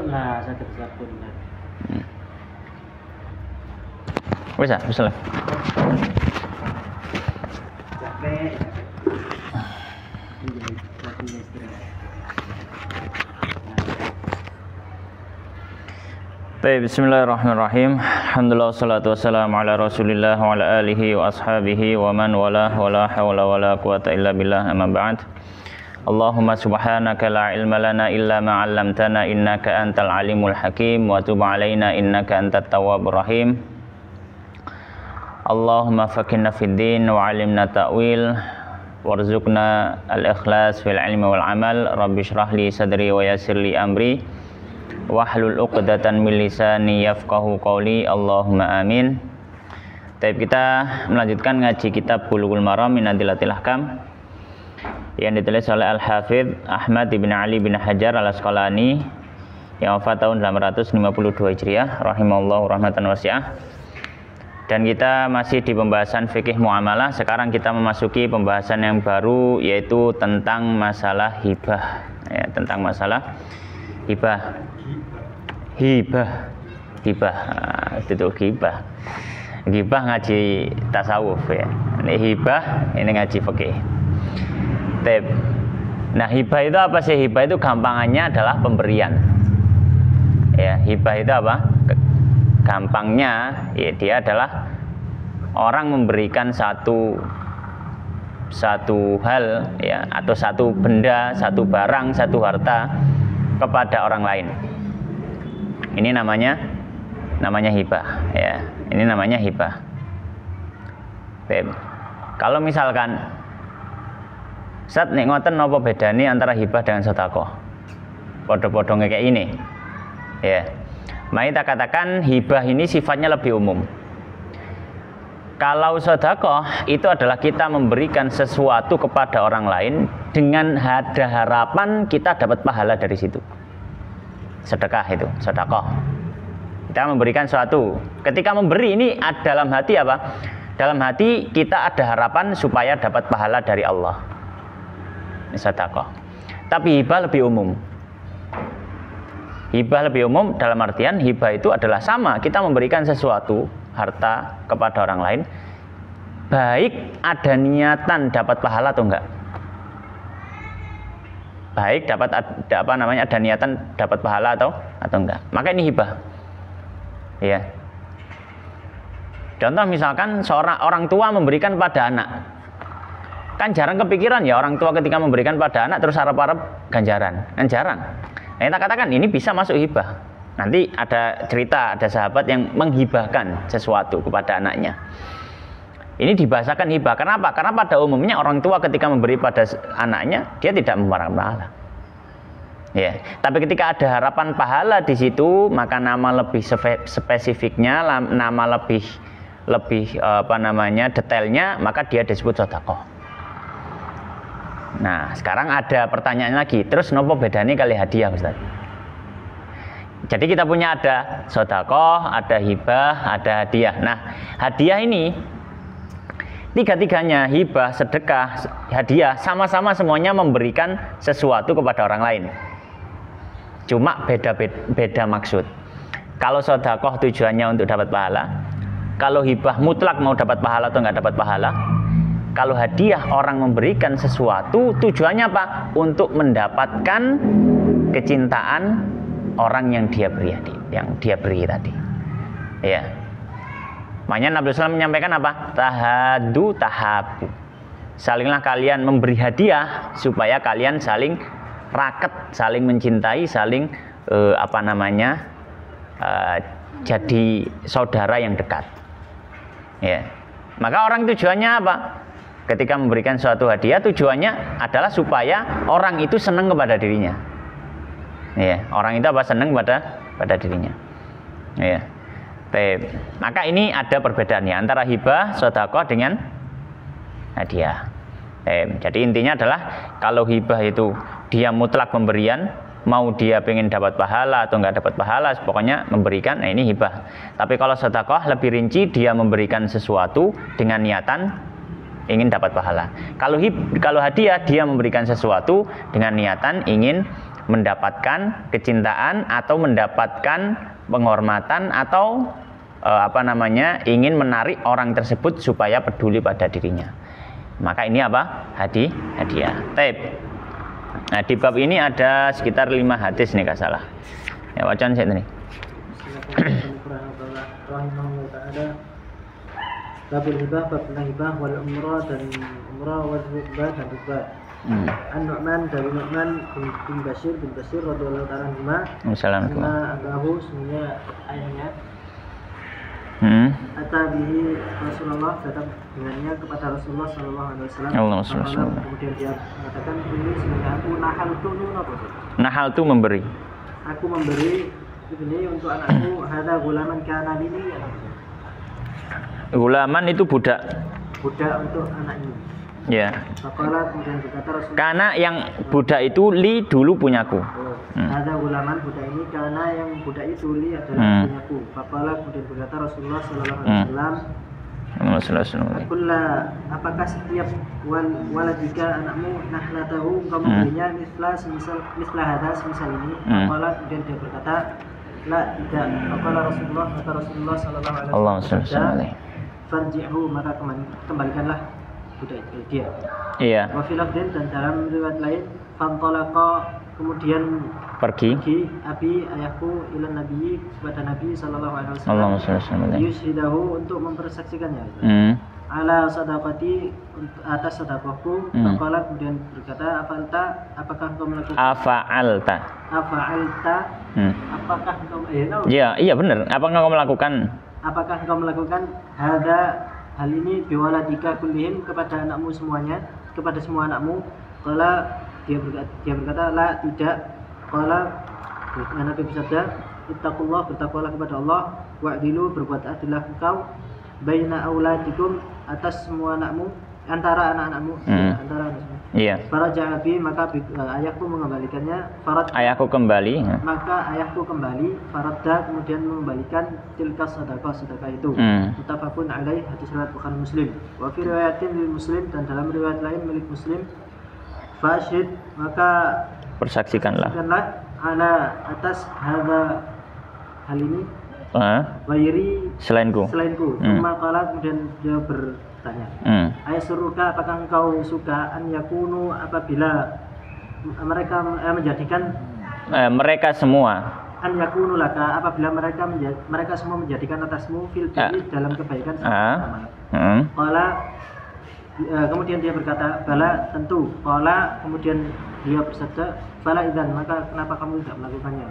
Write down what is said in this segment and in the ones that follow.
lah saged sabun lah. Wis ah, wis lah. Baik, bismillahirrahmanirrahim. Alhamdulillah wassalatu wassalamu ala Rasulillah wa ala alihi wa ashabihi wa man wala wala hawla wala quwata illa billah, amma ba'd. Allahumma subhanaka la ilma lana illa ma 'allamtana innaka antal alimul hakim wa tub 'alaina innaka antat tawwabur rahim. Allahumma faqihna fid din wa 'allimna ta'wil warzuqna al-ikhlas fil ilmi wal amal. Rabbi shrah li sadri wa yassir li amri wahlul 'uqdatan min lisani yafqahu qawli. Allahumma amin. Baik, kita melanjutkan ngaji kitab Bulughul Maram min Adillatil Ahkam yang ditulis oleh Al-Hafidz Ahmad bin Ali bin Hajar Al-Asqalani yang wafat tahun 852 Hijriah rahimahullahu rahmatan wasi'ah. Dan kita masih di pembahasan fikih muamalah. Sekarang kita memasuki pembahasan yang baru, yaitu tentang masalah hibah, ya, tentang masalah hibah. Hibah, itu hibah. Hibah ngaji tasawuf ya. Ini hibah, ini ngaji fikih. Nah, hibah itu apa sih? Hibah itu gampangannya adalah pemberian. Ya, hibah itu apa? Gampangnya ya, dia adalah orang memberikan satu hal ya, atau satu benda, satu barang, satu harta kepada orang lain. Ini namanya hibah ya. Ini namanya hibah. Kalau misalkan Ustaz nek ngoten napa bedane antara hibah dengan sedekah? Padha-padha kayak ini. Ya. Mari kita katakan hibah ini sifatnya lebih umum. Kalau sedekah itu adalah kita memberikan sesuatu kepada orang lain dengan ada harapan kita dapat pahala dari situ. Sedekah itu, sedekah. Kita memberikan sesuatu. Ketika memberi ini dalam hati apa? Dalam hati kita ada harapan supaya dapat pahala dari Allah. Ini sedekah. Tapi hibah lebih umum. Hibah lebih umum dalam artian hibah itu adalah sama, kita memberikan sesuatu harta kepada orang lain, baik ada niatan dapat pahala atau enggak. Baik ada niatan dapat pahala atau enggak. Maka ini hibah. Ya. Contoh misalkan seorang orang tua memberikan pada anak. Kan jarang kepikiran ya orang tua ketika memberikan pada anak terus harap-harap ganjaran. Kan jarang. Nah, kita katakan ini bisa masuk hibah. Nanti ada cerita, ada sahabat yang menghibahkan sesuatu kepada anaknya. Ini dibahasakan hibah. Kenapa? Karena pada umumnya orang tua ketika memberi pada anaknya, dia tidak memharapkan pahala. Ya, tapi ketika ada harapan pahala di situ, maka nama lebih spesifiknya, nama lebih detailnya, maka dia disebut sedekah. Nah, sekarang ada pertanyaan lagi. Terus nopo bedanya kali hadiah, Ustaz? Jadi kita punya ada sedekah, ada hibah, ada hadiah. Nah, hadiah ini tiga-tiganya, hibah, sedekah, hadiah, sama-sama semuanya memberikan sesuatu kepada orang lain. Cuma beda maksud. Kalau sedekah tujuannya untuk dapat pahala. Kalau hibah mutlak mau dapat pahala atau nggak dapat pahala. Kalau hadiah orang memberikan sesuatu tujuannya apa? Untuk mendapatkan kecintaan orang yang dia beri tadi. Ya. Makanya Nabi SAW menyampaikan apa? Tahadu tahabu. Salinglah kalian memberi hadiah supaya kalian saling raket, saling mencintai, saling jadi saudara yang dekat. Ya. Maka orang tujuannya apa? Ketika memberikan suatu hadiah tujuannya adalah supaya orang itu senang kepada dirinya. Ya, orang itu apa? Senang pada dirinya. Ya. Baik. Maka ini ada perbedaannya antara hibah, sedekah dengan hadiah. Jadi intinya adalah kalau hibah itu dia mutlak pemberian, mau dia pengen dapat pahala atau nggak dapat pahala, pokoknya memberikan. Nah, ini hibah. Tapi kalau sedekah lebih rinci, dia memberikan sesuatu dengan niatan ingin dapat pahala. Kalau hadiah dia memberikan sesuatu dengan niatan ingin mendapatkan kecintaan atau mendapatkan penghormatan atau ingin menarik orang tersebut supaya peduli pada dirinya. Maka ini apa? Hadiah. Taib. Nah, di bab ini ada sekitar 5 hadis nih kalau salah. Ya, wacan saya ini. Babul hibah, bab hibah wal umrah dan umrah wal rukbah dan rukbah. An-Nu'man dari Nu'man bin Bashir radhiyallahu ta'ala anhu. Assalamualaikum. Abahu semuanya ayahnya. Atabihi Rasulullah, datang dengannya kepada Rasulullah sallallahu alaihi wasallam. Kemudian dia mengatakan, ini sebenarnya aku nahal tu memberi. Aku memberi ini untuk anakku, hadza gulaman kana lini. Gulaman itu budak. Budak untuk anak ini. Ya. Faqala, kemudian berkata Rasulullah. Karena yang budak itu li dulu punyaku. Ada gulaman budak ini karena yang budak itu li adalah punyaku. Faqala, kemudian berkata Rasulullah sallallahu alaihi wasallam. Apakah setiap waladika anakmu nahlatahu engkau memberinya mislah hadza semisal ini? Faqala, kemudian dia berkata, la tidak. Faqala Rasulullah, kata Rasulullah sallallahu alaihi wasallam. Farji'hu, maka kembalikanlah budak itu dia. Iya. Wa fil lafdin, dan dalam riwayat lain, fantalaqa, kemudian pergi abi ayahku ila nabi, kepada Nabi sallallahu alaihi wasallam. Yushidahu, untuk mempersaksikannya. Ala sadaqati, atas sedekahku. Faqala, kemudian berkata, apakah engkau melakukan? Afa'alta. Apakah engkau iya benar. Apakah engkau melakukan? Apakah engkau melakukan hal ini biwaladika kullihim, kepada anakmu semuanya, kepada semua anakmu? Qala, dia berkata, la tidak. Qala, Nabi bersabda, ittaqullah, bertakwalah kepada Allah, wa'dilu, berbuat adillah engkau, baina auladikum, atas semua anakmu, antara anak-anakmu, antara anakmu. Iya. Faraja abi, maka ayahku mengembalikannya. Ayahku kembali. Maka ayahku kembali. Faradda, kemudian mengembalikan tilka sedekah itu. Muttafaqun alaih, hadis riwayat Bukhari Muslim. Wa fi riwayatin lil Muslim, dan dalam riwayat lain milik Muslim, fasyid, maka persaksikanlah ala atas hal ini wairi selainku. Maka kemudian dia bertanya, ayasuruka, apakah engkau suka an yakunu, apabila mereka menjadikan mereka semua an yakunu laka, apabila mereka semua menjadikan atasmu fil birri, dalam kebaikan sama. Qala, kemudian dia berkata, bala, tentu. Qala, kemudian dia bersabda, fala idzan, maka kenapa kamu tidak melakukannya?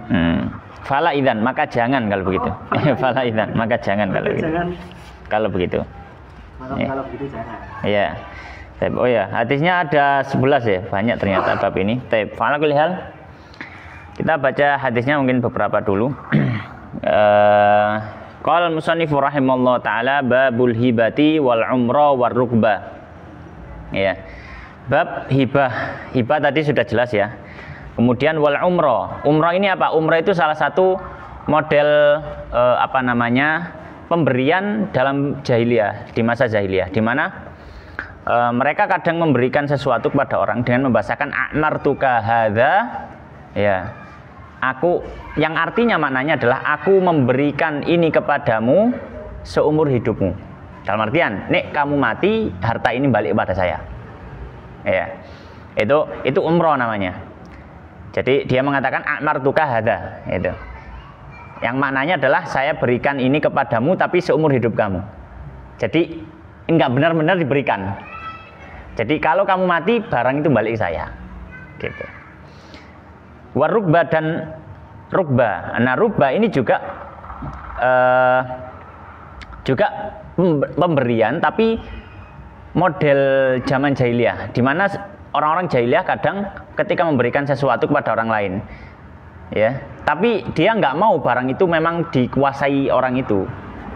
Fala idzan, maka jangan kalau begitu. Fala idzan, maka jangan kalau begitu. Kalau begitu. Kalau begitu jangan. Iya. Oh ya, hadisnya ada 11 ya, banyak ternyata bab ini. Fala kulli hal. Kita baca hadisnya mungkin beberapa dulu. Qala al-musannif rahimallahu taala, babul hibati wal umra war rukbah. Ya. Bab hibah. Hibah tadi sudah jelas ya. Kemudian wal umrah. Umrah ini apa? Umrah itu salah satu model pemberian dalam jahiliyah, di masa jahiliyah, di mana mereka kadang memberikan sesuatu kepada orang dengan membahasakan a'martuka hadza, ya. Aku, yang artinya maknanya adalah aku memberikan ini kepadamu seumur hidupmu. Dalam artian, nek kamu mati, harta ini balik kepada saya. Ya. Itu umrah namanya. Jadi dia mengatakan a'martuka hadza, itu. Yang maknanya adalah saya berikan ini kepadamu tapi seumur hidup kamu. Jadi enggak benar-benar diberikan. Jadi kalau kamu mati, barang itu balik ke saya. Gitu. Warukbah dan rukbah. Nah, rukbah ini juga pemberian tapi model zaman jahiliyah, di mana orang-orang jahiliyah kadang ketika memberikan sesuatu kepada orang lain, ya, tapi dia nggak mau barang itu memang dikuasai orang itu,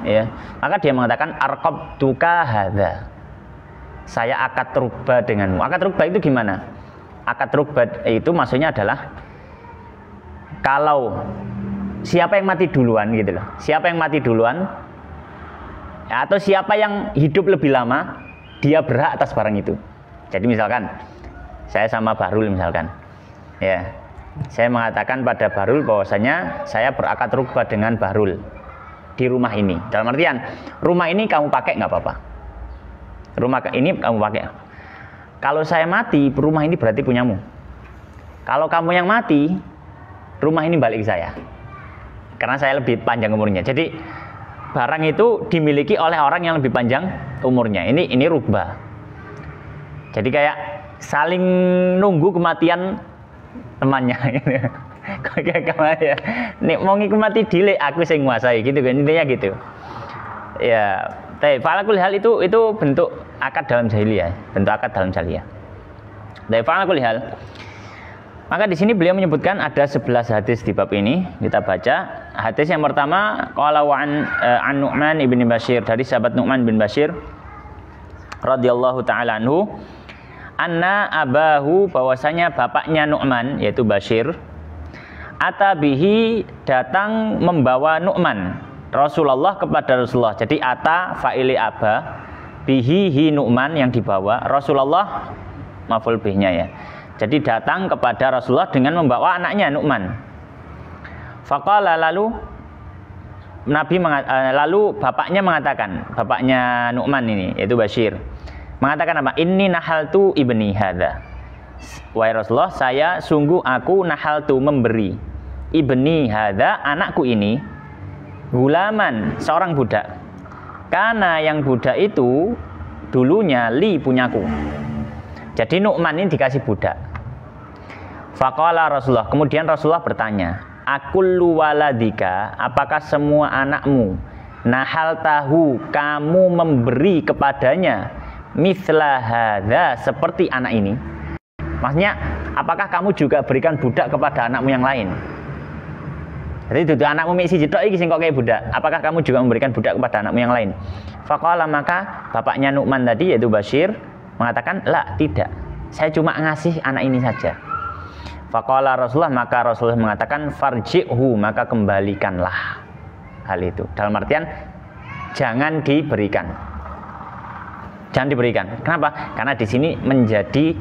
ya, maka dia mengatakan arqabtuka hadza, saya akad rukbah denganmu. Akad rukbah itu gimana? Akad rukbah itu maksudnya adalah kalau siapa yang mati duluan gitu loh, siapa yang mati duluan atau siapa yang hidup lebih lama, dia berhak atas barang itu. Jadi misalkan saya sama Bahrul misalkan, ya, Saya mengatakan pada Bahrul bahwasanya saya berakad rukbah dengan Bahrul di rumah ini. Dalam artian, rumah ini kamu pakai nggak apa-apa. Rumah ini kamu pakai. Kalau saya mati, rumah ini berarti punyamu. Kalau kamu yang mati, rumah ini balik ke saya. Karena saya lebih panjang umurnya. Jadi barang itu dimiliki oleh orang yang lebih panjang umurnya. Ini rukbah. Jadi kayak saling nunggu kematian temannya. Kayak ya. Nek mau ngiku mati dile aku sing nguasai gitu kan, intinya gitu. Ya, tapi falakul hal itu bentuk akad dalam jahiliyah, bentuk akad dalam jahiliyah. Tapi falakul hal. Maka di sini beliau menyebutkan ada 11 hadis di bab ini. Kita baca. Hadis yang pertama qala wa an Nu'man ibn Bashir, dari sahabat Nu'man bin Bashir radhiyallahu taala anhu, anna abahu, bahwasanya bapaknya Nu'man yaitu Bashir, atabihi, datang membawa Nu'man Rasulullah kepada Rasulullah. Jadi ata fa'ili aba, bihi hi Nu'man yang dibawa, Rasulullah maf'ul bihnya ya. Jadi datang kepada Rasulullah dengan membawa anaknya Nu'man. Faqala, lalu lalu bapaknya mengatakan, bapaknya Nu'man ini yaitu Bashir mengatakan apa? Inni nahaltu ibni hadza. Wahai Rasulullah, saya sungguh aku nahaltu memberi ibni hadza, anakku ini, gulaman, seorang budak. Karena yang budak itu dulunya li, punyaku. Jadi Nu'man ini dikasih budak. Faqala Rasulullah, kemudian Rasulullah bertanya, akullu waladika, apakah semua anakmu, nahal tahu, kamu memberi kepadanya, mithla hadza, seperti anak ini? Maksudnya, apakah kamu juga berikan budak kepada anakmu yang lain? Jadi itu anakmu misi jedok iki sing kok kayak budak. Apakah kamu juga memberikan budak kepada anakmu yang lain? Faqala, maka bapaknya Nu'man tadi yaitu Bashir mengatakan, la, tidak. Saya cuma ngasih anak ini saja. Faqala Rasulullah, maka Rasulullah mengatakan, farji'hu, maka kembalikanlah hal itu. Dalam artian jangan diberikan. Jangan diberikan. Kenapa? Karena di sini menjadi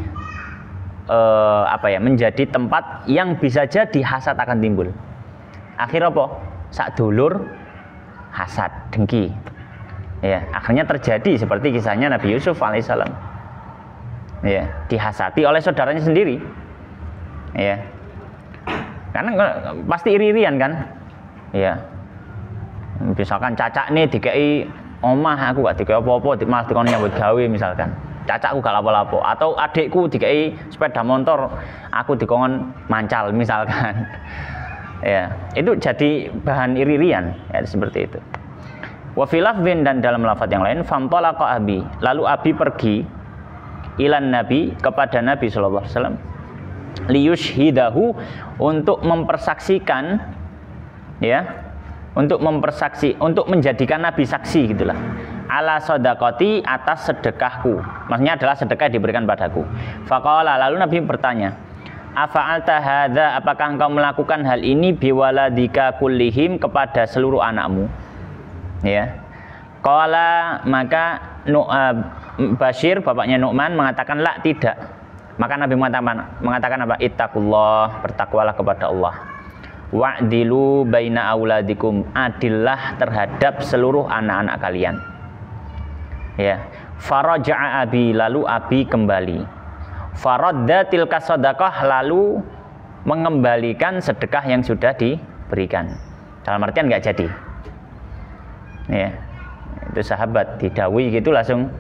menjadi tempat yang bisa jadi hasad akan timbul. Akhir apa? Sak dulur hasad, dengki. Ya, akhirnya terjadi seperti kisahnya Nabi Yusuf alaihissalam. Ya, dihasati oleh saudaranya sendiri. Ya. Karena pasti iri-irian kan? Ya. Misalkan cacak nih dikai omah, aku gak dikai apa-apa, malah dikon nyambut gawe misalkan. Cacakku gak lapo-lapo, atau adikku dikai sepeda motor, aku dikon mancal misalkan. Ya, itu jadi bahan iri-irian ya, seperti itu. Wa fil lafdhin, dan dalam lafaz yang lain, famtalaqa abi, lalu abi pergi ilan nabi, kepada Nabi sallallahu alaihi wasallam, liyushhidahu, untuk mempersaksikan, ya, untuk menjadikan Nabi saksi gitulah, ala shadaqati, atas sedekahku, maksudnya adalah sedekah yang diberikan padaku. Faqala, lalu Nabi bertanya, afa'alta hadza, apakah engkau melakukan hal ini biwaladika kullihim, kepada seluruh anakmu? Ya. Qala, maka Bashir, bapaknya Nu'man mengatakan, la, tidak. Maka Nabi mengatakan apa? Ittaqullah, bertakwalah kepada Allah. Wa'dilu baina auladikum, adillah terhadap seluruh anak-anak kalian. Ya. Faraja'a abi, lalu abi kembali. Faradda tilka sadaqah, lalu mengembalikan sedekah yang sudah diberikan. Dalam artian enggak jadi. Ya. Itu sahabat didawi gitu langsung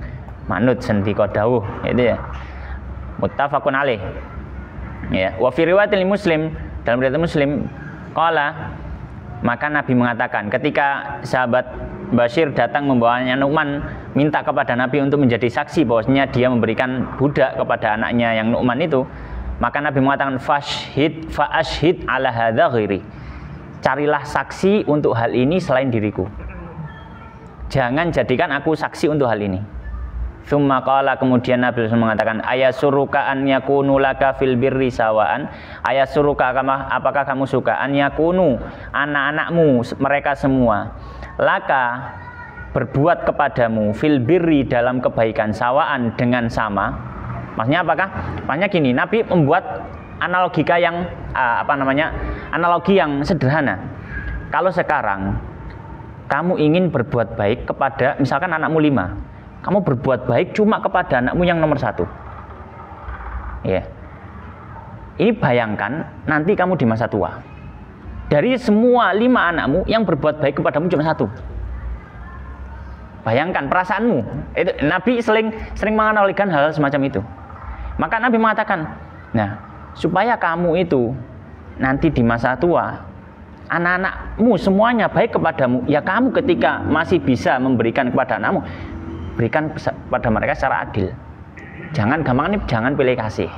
manut sendika dawuh, itu ya. Muttafaqun alaih. Ya, wa fi riwayatil Muslim, dalam riwayat Muslim, qala, maka Nabi mengatakan, ketika sahabat Bashir datang membawanya Nu'man, minta kepada Nabi untuk menjadi saksi bahwasanya dia memberikan budak kepada anaknya yang Nu'man itu, maka Nabi mengatakan, fa'ashhid ala hadza ghairi, carilah saksi untuk hal ini selain diriku. Jangan jadikan aku saksi untuk hal ini. Tsumma qala, kemudian Nabi mengatakan, ayasuruka an yakunu laka fil birri sawaan, ayasuruka, apakah kamu suka an yakunu, anak-anakmu mereka semua, laka, berbuat kepadamu, fil birri, dalam kebaikan, sawaan, dengan sama. Maksudnya apakah? Maksudnya gini, Nabi membuat analogi yang sederhana. Kalau sekarang kamu ingin berbuat baik kepada misalkan anakmu 5, kamu berbuat baik cuma kepada anakmu yang nomor 1. Ya. Ini bayangkan nanti kamu di masa tua. Dari semua 5 anakmu yang berbuat baik kepadamu cuma 1. Bayangkan perasaanmu. Itu Nabi sering menganalogikan hal semacam itu. Maka Nabi mengatakan, nah, supaya kamu itu nanti di masa tua, anak-anakmu semuanya baik kepadamu, ya kamu ketika masih bisa memberikan kepada anakmu, berikan kepada mereka secara adil. Jangan gampang nih, jangan pilih kasih.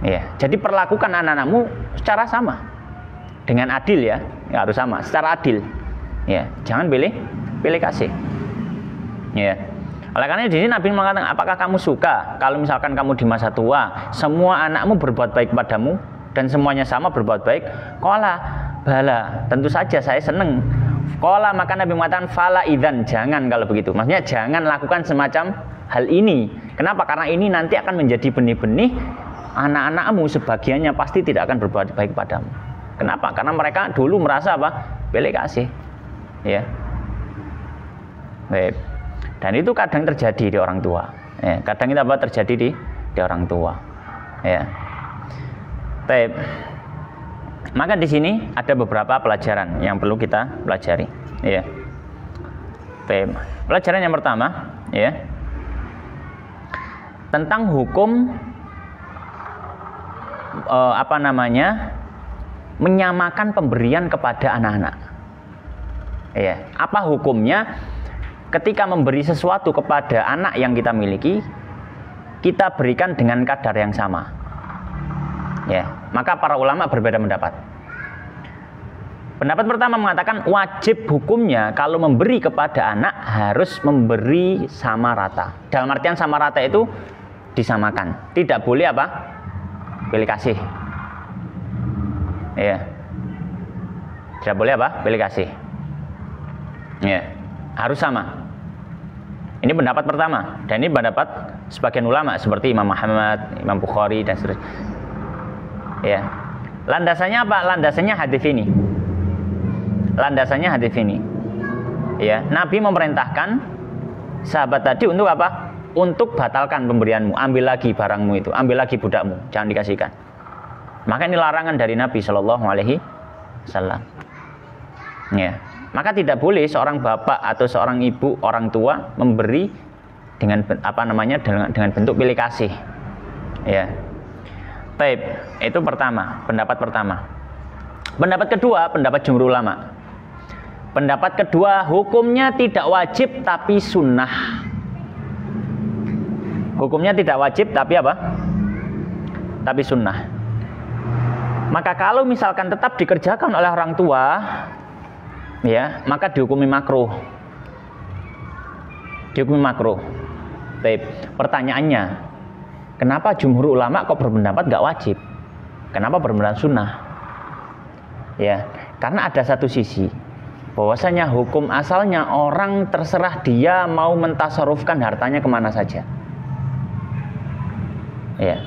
Ya, jadi perlakukan anak-anakmu secara sama. Dengan adil ya harus sama, secara adil. Ya, jangan pilih kasih. Ya. Oleh karena di sini Nabi mengatakan, apakah kamu suka kalau misalkan kamu di masa tua semua anakmu berbuat baik padamu dan semuanya sama berbuat baik? Qala bala, tentu saja saya senang. Qala, maka Nabi mengatakan fala idzan, jangan kalau begitu. Maksudnya jangan lakukan semacam hal ini. Kenapa? Karena ini nanti akan menjadi benih-benih, anak-anakmu sebagiannya pasti tidak akan berbuat baik padamu. Kenapa? Karena mereka dulu merasa apa? Pilih kasih. Ya. Baik. Dan itu kadang terjadi di orang tua. Ya, kadang itu apa? Terjadi di orang tua. Ya. Baik. Maka di sini ada beberapa pelajaran yang perlu kita pelajari. Ya. Baik. Pelajaran yang pertama, ya. Tentang hukum menyamakan pemberian kepada anak-anak. Ya, apa hukumnya ketika memberi sesuatu kepada anak yang kita miliki, kita berikan dengan kadar yang sama. Ya, maka para ulama berbeda pendapat. Pendapat pertama mengatakan wajib hukumnya kalau memberi kepada anak harus memberi sama rata. Dalam artian sama rata itu disamakan. Tidak boleh apa? Pilih kasih. Ya. Tidak boleh apa? Pilih kasih. Ya. Harus sama. Ini pendapat pertama, dan ini pendapat sebagian ulama seperti Imam Muhammad, Imam Bukhari dan seterusnya. Ya. Landasannya apa? Landasannya hadis ini. Landasannya hadis ini. Ya, Nabi memerintahkan sahabat tadi untuk apa? Untuk batalkan pemberianmu, ambil lagi barangmu itu, ambil lagi budakmu, jangan dikasihkan. Maka ini larangan dari Nabi Shallallahu Alaihi Wasallam. Ya. Maka tidak boleh seorang bapak atau seorang ibu, orang tua memberi dengan dengan bentuk pilih kasih. Ya. Baik, itu pertama, pendapat pertama. Pendapat kedua, pendapat jumhur ulama. Pendapat kedua, hukumnya tidak wajib tapi sunnah. Hukumnya tidak wajib tapi apa? Tapi sunnah. Maka kalau misalkan tetap dikerjakan oleh orang tua, ya, maka dihukumi makruh. Dihukumi makruh. Baik, pertanyaannya, kenapa jumhur ulama kok berpendapat nggak wajib? Kenapa berpendapat sunnah? Ya, karena ada satu sisi bahwasanya hukum asalnya orang terserah dia mau mentasarufkan hartanya kemana saja. Ya,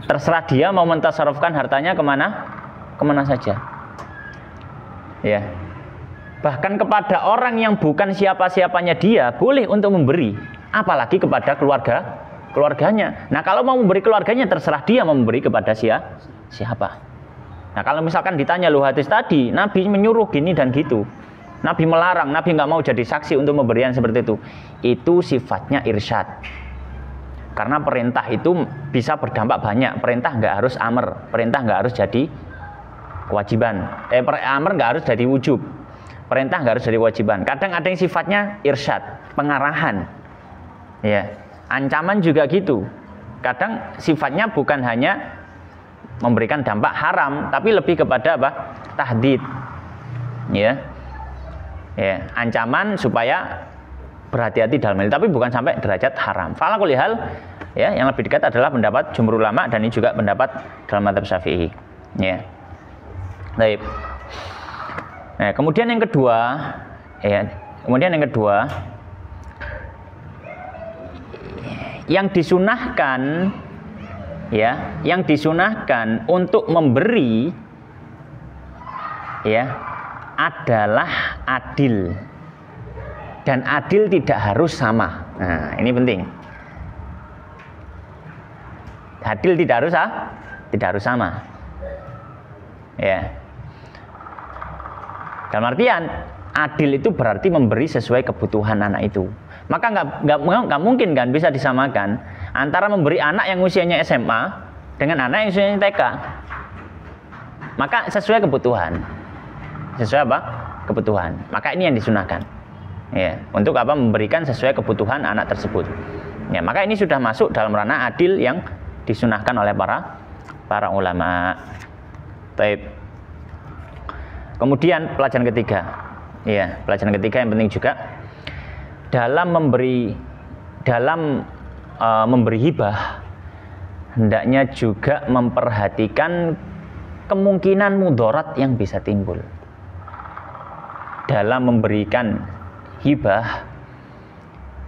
terserah dia mau mentasarufkan hartanya kemana saja. Ya. Bahkan kepada orang yang bukan siapa-siapanya dia boleh untuk memberi, apalagi kepada keluarganya. Nah, kalau mau memberi keluarganya terserah dia mau memberi kepada siapa. Nah, kalau misalkan ditanya lu hadis tadi, Nabi menyuruh gini dan gitu, Nabi melarang, Nabi nggak mau jadi saksi untuk pemberian seperti itu sifatnya irsyad. Karena perintah itu bisa berdampak banyak. Perintah nggak harus amr, perintah nggak harus jadi kewajiban. Amr nggak harus jadi wujub. Perintah nggak harus jadi kewajiban. Kadang ada yang sifatnya irsyad, pengarahan. Ya, ancaman juga gitu. Kadang sifatnya bukan hanya memberikan dampak haram, tapi lebih kepada apa? Tahdid. Ya. Ya, ancaman supaya berhati-hati dalam hal ini, tapi bukan sampai derajat haram. Fala kulli hal, ya, yang lebih dekat adalah pendapat jumhur ulama dan ini juga pendapat dalam mazhab Syafi'i. Ya. Baik. Nah, kemudian yang kedua, yang disunahkan ya, yang disunahkan untuk memberi ya adalah adil. Dan adil tidak harus sama. Nah, ini penting. Adil tidak harus sama. Ya. Dalam artian adil itu berarti memberi sesuai kebutuhan anak itu. Maka nggak mungkin kan bisa disamakan antara memberi anak yang usianya SMA dengan anak yang usianya TK. Maka sesuai kebutuhan. Sesuai apa? Kebutuhan. Maka ini yang disunahkan. Ya, untuk apa? Memberikan sesuai kebutuhan anak tersebut. Ya, maka ini sudah masuk dalam ranah adil yang disunahkan oleh para ulama. Baik. Kemudian pelajaran ketiga. Ya, pelajaran ketiga yang penting juga dalam memberi hibah hendaknya juga memperhatikan kemungkinan mudarat yang bisa timbul. Dalam memberikan hibah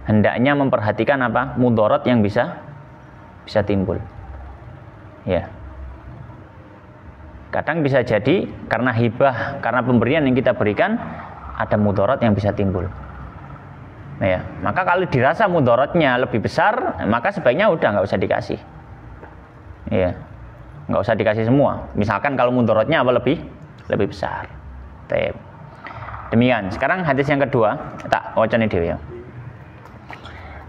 hendaknya memperhatikan apa? Mudarat yang bisa timbul. Ya. Kadang bisa jadi karena hibah, karena pemberian yang kita berikan ada mudarat yang bisa timbul. Ya, maka kalau dirasa mudaratnya lebih besar, maka sebaiknya udah nggak usah dikasih. Ya, nggak usah dikasih semua. Misalkan kalau mudaratnya apa lebih besar. Tep. Demikian. Sekarang hadis yang kedua, tak wacane dhewe ya.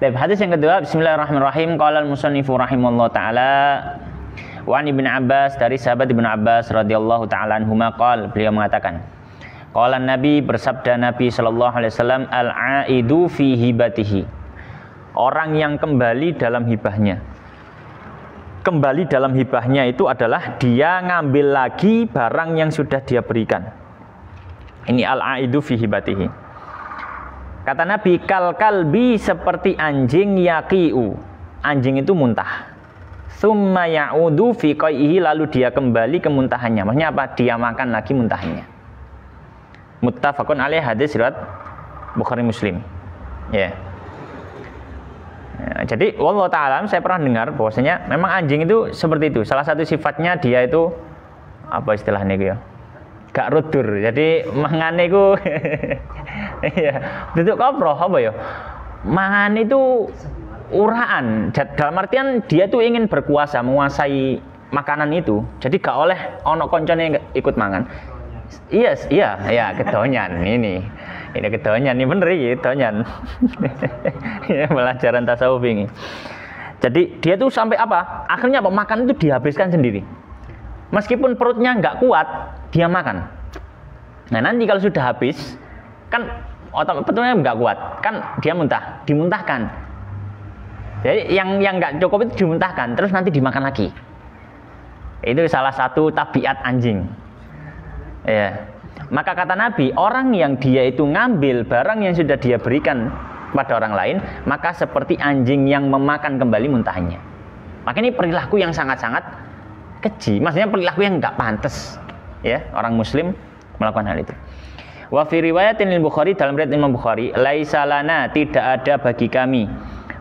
Hadis yang kedua, bismillahirrahmanirrahim. Qala al-musannifu rahimallahu taala wa an Ibnu Abbas, dari sahabat Ibnu Abbas radhiyallahu taala anhuma qala, beliau mengatakan, qala Nabi, bersabda Nabi sallallahu alaihi wasallam, al-aidu fi hibatihi. Orang yang kembali dalam hibahnya. Kembali dalam hibahnya itu adalah dia ngambil lagi barang yang sudah dia berikan. Ini al-aidu fi hibatihi. Kata Nabi, kal kalbi, seperti anjing yaqiu. Anjing itu muntah. Tsumma ya'udu fi qaihi, lalu dia kembali ke muntahannya. Maksudnya apa? Dia makan lagi muntahannya. Muttafaqun alaih, hadis riwayat Bukhari Muslim. Ya. Ya, jadi wallahu ta'ala, saya pernah dengar bahwasanya memang anjing itu seperti itu. Salah satu sifatnya dia itu apa istilahnya gitu ya? Gak rudur, jadi mangane ku ya, duduk koproh apa ya? Mangan itu uraan, dalam artian dia tuh ingin berkuasa, menguasai makanan itu. Jadi gak oleh ono koncone yang ikut mangan. Iya, kedonyan ini kedonyan, ini bener iki kedonyan. Ya, pelajaran tasawuf ini. Jadi dia tuh sampai apa? Akhirnya apa? Makan itu dihabiskan sendiri. Meskipun perutnya nggak kuat, dia makan. Nah, nanti kalau sudah habis, kan perutnya nggak kuat, kan dia dimuntahkan. Jadi yang nggak cukup itu dimuntahkan, terus nanti dimakan lagi. Itu salah satu tabiat anjing. Ya. Maka kata Nabi, orang yang dia itu ngambil barang yang sudah dia berikan kepada orang lain, maka seperti anjing yang memakan kembali muntahannya. Maka ini perilaku yang sangat-sangat keji, maksudnya perilaku yang nggak pantas, ya, orang Muslim melakukan hal itu. Wa fi riwayatin Bukhari, dalam riwayat Imam Bukhari, laisa lana, tidak ada bagi kami,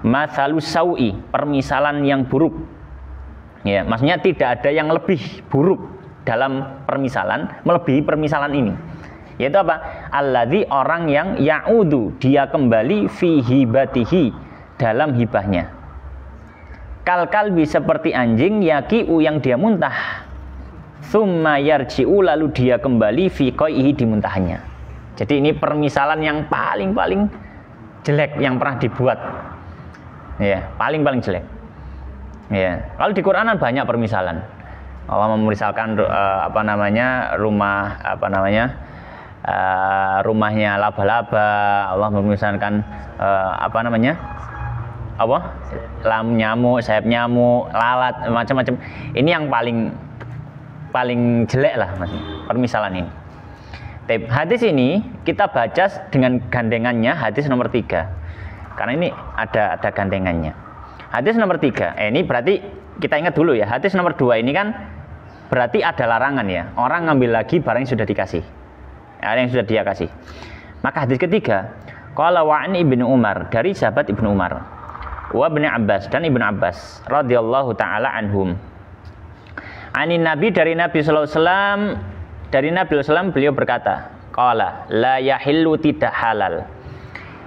matsalus saui, permisalan yang buruk. Ya, maksudnya tidak ada yang lebih buruk dalam permisalan, melebihi permisalan ini. Yaitu apa? Alladzi, orang yang ya'udu, dia kembali fi hibatihi, dalam hibahnya. Kal kalbi, seperti anjing yaqiu, yang dia muntah. Tsumma yarji'u, lalu dia kembali fi qaihi, di muntahannya. Jadi ini permisalan yang paling jelek yang pernah dibuat. Ya, paling jelek. Ya, kalau di Quranan banyak permisalan. Allah memisalkan rumahnya laba-laba. Allah memisalkan lam nyamuk, sayap nyamuk, lalat, macam-macam. Ini yang paling jelek lah, maksudnya permisalan ini. Hadis ini kita baca dengan gandengannya, hadis nomor 3. Karena ini ada gandengannya. Hadis nomor 3. Ini berarti kita ingat dulu ya. Hadis nomor 2 ini kan berarti ada larangan ya. Orang ngambil lagi barang yang sudah dikasih. Yang sudah dia kasih. Maka hadis ketiga, qala wa an Ibnu Umar, dari sahabat Ibnu Umar. wa Ibnu Abbas dan Ibnu Abbas radhiyallahu taala anhum. Anin Nabi dari Nabi sallallahu alaihi wasallam, dari Nabi sallallahu alaihi wasallam beliau berkata, qala la yahillu, tidak halal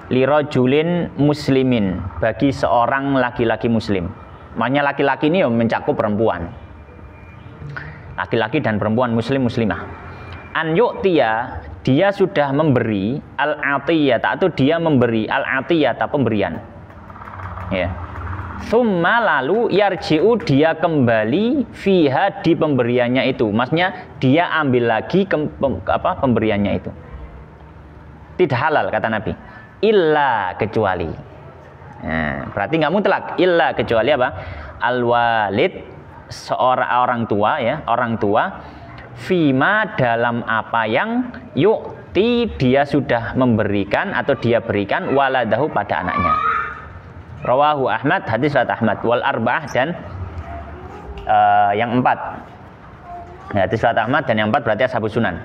lirajulin muslimin, bagi seorang laki-laki muslim. Maknanya laki-laki ini mencakup perempuan. Laki-laki dan perempuan muslim muslimah. An yu'tiya, dia sudah memberi al-atiyah, atau dia memberi al-atiyah, pemberian. Ya. Summa lalu yarji'u, dia kembali fiha, di pemberiannya itu. Maksudnya dia ambil lagi pemberiannya itu. Tidak halal kata Nabi. Illa, kecuali. Nah, berarti nggak mutlak. Illa, kecuali apa? Al-walid, seorang orang tua, ya, orang tua. Fima, dalam apa yang yu'ti, dia sudah memberikan atau dia berikan waladahu, pada anaknya. Rawahu Ahmad, hadis riwayat Ahmad, wal arba'ah, dan yang 4. Hadis riwayat Ahmad dan yang 4 berarti ashabus sunan.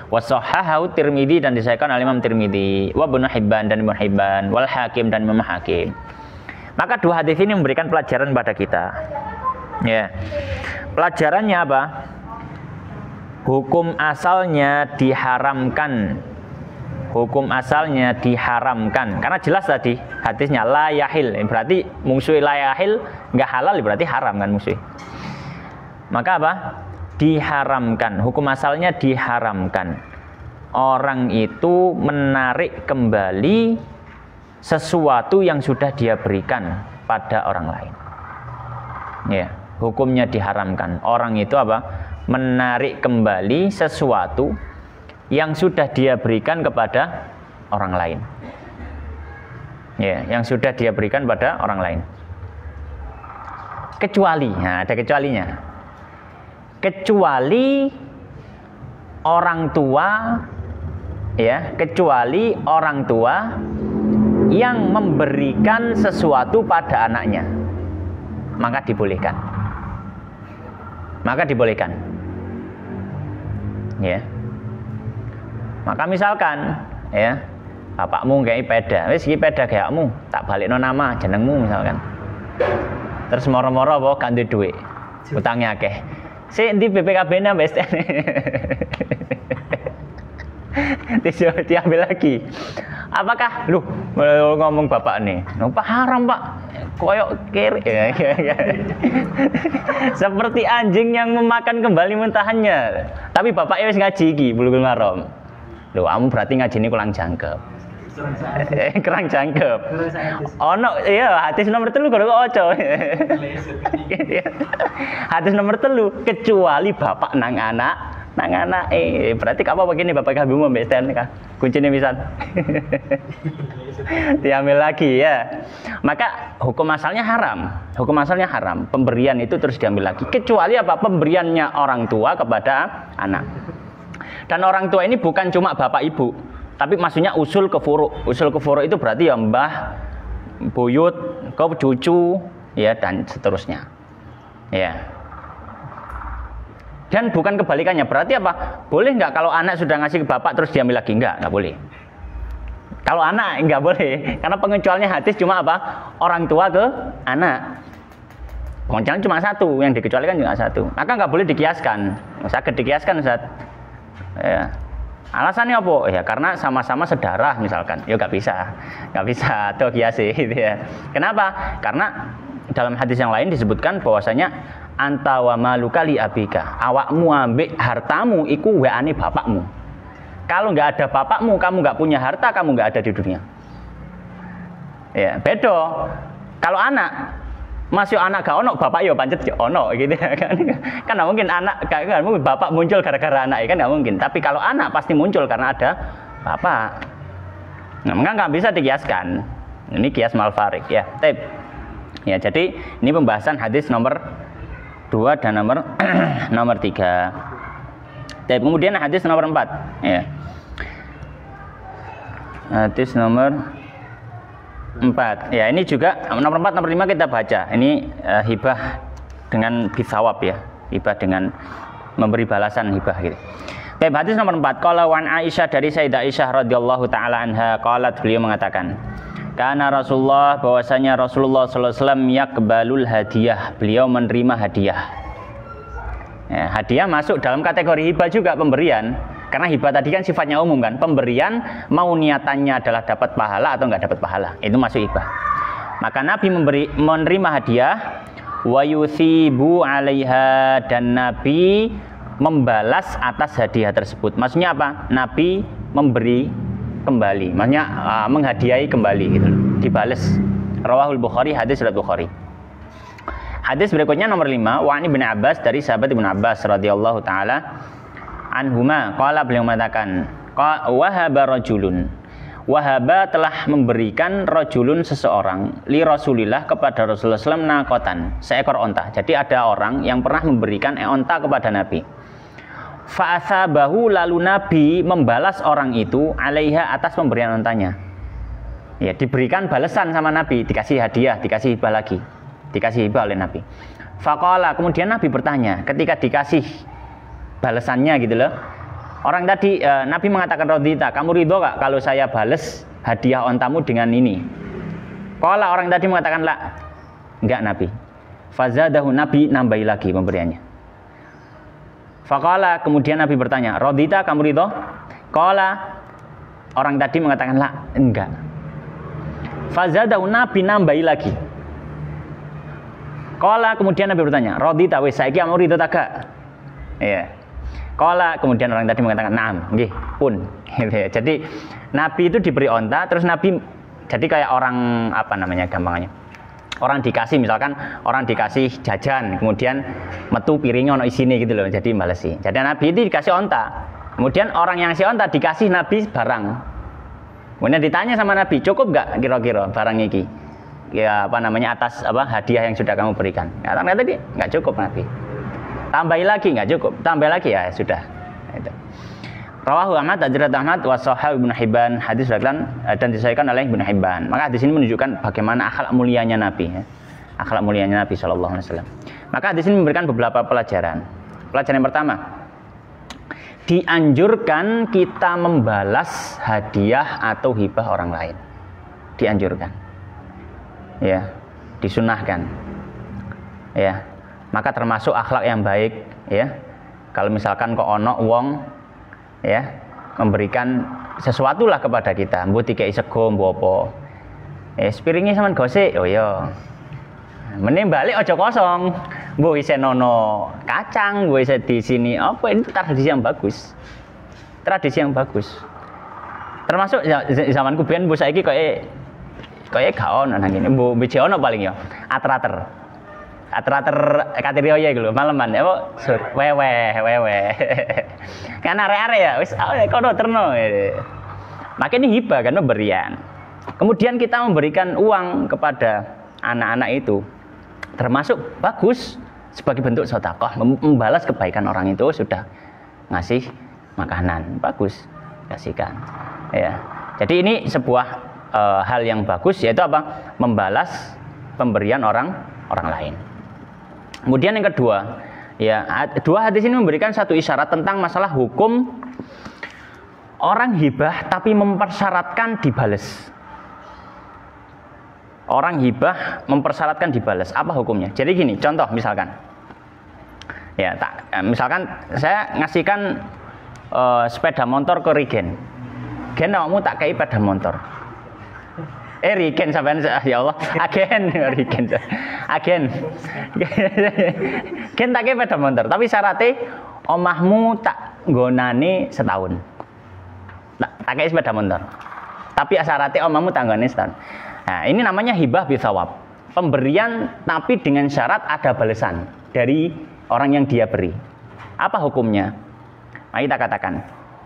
Wa sahahahu Tirmidzi, dan disahihkan oleh Imam Tirmidzi, wa Ibnu Hibban dan Ibnu Hibban, wal Hakim dan Imam Hakim. Maka dua hadis ini memberikan pelajaran pada kita. Ya. Pelajarannya apa? Hukum asalnya diharamkan. Hukum asalnya diharamkan. Karena jelas tadi hadisnya la yahil. Berarti musuh la yahil, enggak halal, berarti haram kan musuh. Maka apa? Diharamkan. Hukum asalnya diharamkan. Orang itu menarik kembali sesuatu yang sudah dia berikan pada orang lain. Ya, hukumnya diharamkan. Orang itu apa? Menarik kembali sesuatu yang sudah dia berikan kepada orang lain. Ya, yang sudah dia berikan pada orang lain. Kecuali, nah ada kecualinya. Kecuali orang tua, ya, kecuali orang tua yang memberikan sesuatu pada anaknya, maka dibolehkan. Maka dibolehkan. Ya. Maka misalkan, ya, bapakmu kayak peda, wis iki peda kayakmu, tak balikno nama jenengmu misalkan. Terus moro-moro apa gak duwe dhuwit. Utangnya akeh. Sik ndi BPKB-ne wis. Diambil lagi. Apakah lu ngomong bapak nih? Pak haram, Pak. Koyok kiri. Seperti anjing yang memakan kembali muntahannya. Tapi bapaknya wis ngaji iki Bulughul Maram. Loh, kamu berarti ngaji ini kurang jangkep. Kurang jangkep. Ono iya hadis nomor 3 kok ojo. Hadis nomor 3, kecuali bapak nang anak berarti apa begini bapak kamu mbek STN kah? Kuncine misal. Diambil lagi ya. Maka hukum asalnya haram. Hukum asalnya haram. Pemberian itu terus diambil lagi. Kecuali apa? Pemberiannya orang tua kepada anak. Dan orang tua ini bukan cuma bapak ibu, tapi maksudnya usul ke furu'. Usul ke furu' itu berarti ya mbah, buyut, kau cucu, ya dan seterusnya. Ya. Dan bukan kebalikannya. Berarti apa? Boleh nggak kalau anak sudah ngasih ke bapak terus diambil lagi? Nggak boleh. Kalau anak nggak boleh. Karena pengecualiannya hadis cuma apa? Orang tua ke anak. Pengecualian cuma satu, yang dikecualikan cuma satu. Maka nggak boleh dikiaskan. Sakit dikiaskan, Ustaz. Ya. Alasannya apa? Ya karena sama-sama sedarah misalkan. Ya nggak bisa atau kiasi gitu ya. Kenapa? Karena dalam hadis yang lain disebutkan bahwasanya anta wa maluka li abika. Awakmu ambek hartamu iku weane bapakmu. Kalau nggak ada bapakmu, kamu nggak punya harta, kamu nggak ada di dunia. Ya, beda. Kalau anak masih anak gak ono, bapak yo pancet yo ono gitu kan. Kan nggak mungkin anak kan mungkin bapak muncul gara-gara anak, kan nggak mungkin. Tapi kalau anak pasti muncul karena ada bapak. Nah, maka nggak bisa dikiaskan. Ini kias malfarik ya. Ya, jadi ini pembahasan hadis nomor 2 dan nomor 3. Dan kemudian hadis nomor 4 ya. Hadis nomor 4. Ya, ini juga nomor 4, nomor 5 kita baca. Ini hibah dengan bisawab ya. Hibah dengan memberi balasan hibah gitu. Baik, hadis nomor 4. Qala wan Aisyah, dari Sayyidah Aisyah radhiyallahu taala anha, qalat, beliau mengatakan, Karena Rasulullah, bahwasanya Rasulullah sallallahu alaihi wasallam yakbalul hadiah, beliau menerima hadiah. Ya, hadiah masuk dalam kategori hibah juga, pemberian. Karena hibah tadi kan sifatnya umum kan, pemberian mau niatannya adalah dapat pahala atau enggak dapat pahala, itu masuk hibah. Maka Nabi menerima hadiah, wa yuthibu 'alaiha, dan Nabi membalas atas hadiah tersebut. Maksudnya apa? Nabi memberi kembali, maksudnya menghadiahi kembali gitu loh, dibales. Rawahul Bukhari, hadis riwayat Bukhari. Hadis berikutnya nomor 5, wa Ibnu Abbas, dari sahabat Ibnu Abbas radhiyallahu taala anhuma, qala, beliau mengatakan, wahaba rajulun, wahaba telah memberikan rajulun seseorang li Rasulillah, kepada Rasulullah SAW, nakotan, seekor onta. Jadi ada orang yang pernah memberikan onta kepada Nabi. Fa'athabahu, lalu Nabi membalas orang itu alaiha, atas pemberian ontanya. Ya, diberikan balasan sama Nabi, dikasih hadiah, dikasih hibah lagi, dikasih hibah oleh Nabi. Faqala, kemudian Nabi bertanya ketika dikasih balasannya gitu loh. Orang tadi Nabi mengatakan, radita, kamu ridho gak kalau saya bales hadiah ontamu dengan ini? Qala, orang tadi mengatakan, la, enggak Nabi. Fazadahu, Nabi nambahi lagi pemberiannya. Faqala, kemudian Nabi bertanya, radita, kamu ridho? Qala, orang tadi mengatakan, la, enggak. Fazadahu, Nabi nambahi lagi. Qala, kemudian Nabi bertanya, radita, wis saiki kamu ridho tak gak? Iya. Qala, kemudian orang tadi mengatakan, na'am, nggih, pun. Jadi Nabi itu diberi onta, terus Nabi jadi kayak orang apa namanya gampangannya? Orang dikasih, misalkan orang dikasih jajan, kemudian metu piringnya ono isine gitu loh, jadi balesi. Jadi Nabi itu dikasih onta, kemudian orang yang si onta dikasih Nabi barang. Kemudian ditanya sama Nabi, cukup gak kira-kira barang ini? Ya apa namanya, atas apa hadiah yang sudah kamu berikan? Ya, ternyata dia nggak cukup Nabi. Tambahi lagi, nggak cukup. Tambah lagi, ya sudah. Itu. Rawahu Ahmad, Ajrat Ahmad, wa Shahih Ibnu Hibban, hadis riwayat dan disahihkan oleh Ibnu Hibban. Maka hadis ini menunjukkan bagaimana akhlak mulianya Nabi, ya. Akhlak mulianya Nabi sallallahu alaihi wasallam. Maka hadis ini memberikan beberapa pelajaran. Pelajaran yang pertama, dianjurkan kita membalas hadiah atau hibah orang lain. Dianjurkan. Ya, disunahkan. Ya. Maka termasuk akhlak yang baik, ya. Kalau misalkan kok ono wong, ya, memberikan sesuatu lah kepada kita, mbok dikei sego mbok apa. Piringe sampean gosik, oh ya. Mending balik aja kosong. Mbok isen ono kacang, mbok isen di sini apa, itu tradisi yang bagus. Tradisi yang bagus. Termasuk zamanku biyen mbok saiki koyo gak ono nang ngene. Mbok beje ono paling ya. Ater-ater katerio ya gitu, maleman ya, wewe. Kan are-are ya, wis kono terno. Maka ini hibah kan, pemberian. Kemudian kita memberikan uang kepada anak-anak itu, termasuk bagus sebagai bentuk sedekah, membalas kebaikan orang itu sudah ngasih makanan, bagus, kasihkan. Ya. Jadi ini sebuah hal yang bagus, yaitu apa? Membalas pemberian orang lain. Kemudian yang kedua, ya, dua hadis ini memberikan satu isyarat tentang masalah hukum orang hibah tapi mempersyaratkan dibales. Orang hibah mempersyaratkan dibales. Apa hukumnya? Jadi gini, contoh misalkan, ya, misalkan saya ngasihkan sepeda motor ke Rigen. Gen, kamu tak kei sepeda motor. Rigen sampean, ya Allah, agen Rigen. Agen. Gen tak kei sepeda motor, tapi syaratnya omahmu tak nggonane setahun. Tak kei sepeda motor. Tapi syaratnya omahmu tak nggone setahun. Nah, ini namanya hibah bisawab. Pemberian tapi dengan syarat ada balasan dari orang yang dia beri. Apa hukumnya? Mari kita katakan,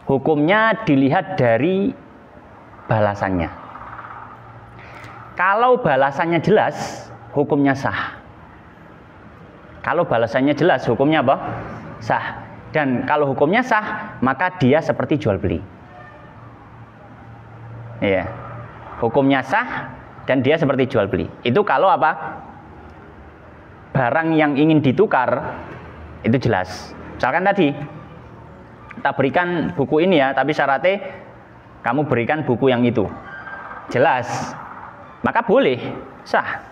hukumnya dilihat dari balasannya. Kalau balasannya jelas, hukumnya sah. Kalau balasannya jelas, hukumnya apa? Sah. Dan kalau hukumnya sah, maka dia seperti jual beli. Iya. Hukumnya sah dan dia seperti jual beli. Itu kalau apa? Barang yang ingin ditukar itu jelas. Misalkan tadi kita berikan buku ini ya, tapi syaratnya kamu berikan buku yang itu. Jelas. maka boleh sah.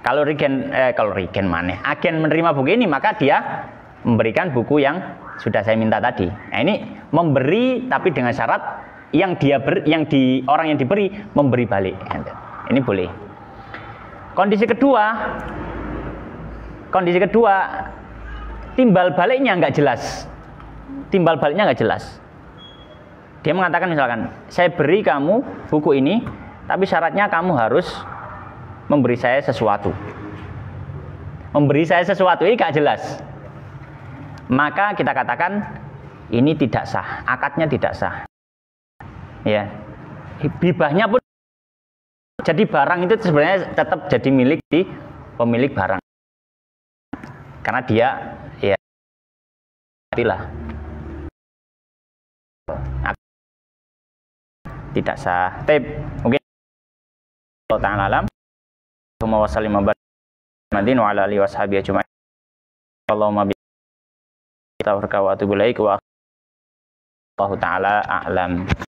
Kalau Regen agen menerima buku ini, maka dia memberikan buku yang sudah saya minta tadi. Nah, ini memberi tapi dengan syarat orang yang diberi memberi balik. Ini boleh. Kondisi kedua, timbal baliknya nggak jelas. Dia mengatakan misalkan, saya beri kamu buku ini, tapi syaratnya kamu harus memberi saya sesuatu. Memberi saya sesuatu ini nggak jelas. Maka kita katakan ini tidak sah, akadnya tidak sah. Ya, hibahnya pun jadi barang itu sebenarnya tetap jadi milik di pemilik barang. Karena dia ya tidak sah. Mungkin Allah Ta'ala alam. Allahumma wa sallim wa barik wa ala alihi washabihi ajma'in. Allahumma bi'tabaraka wa atubu ilaik wa Allah Ta'ala a'lam.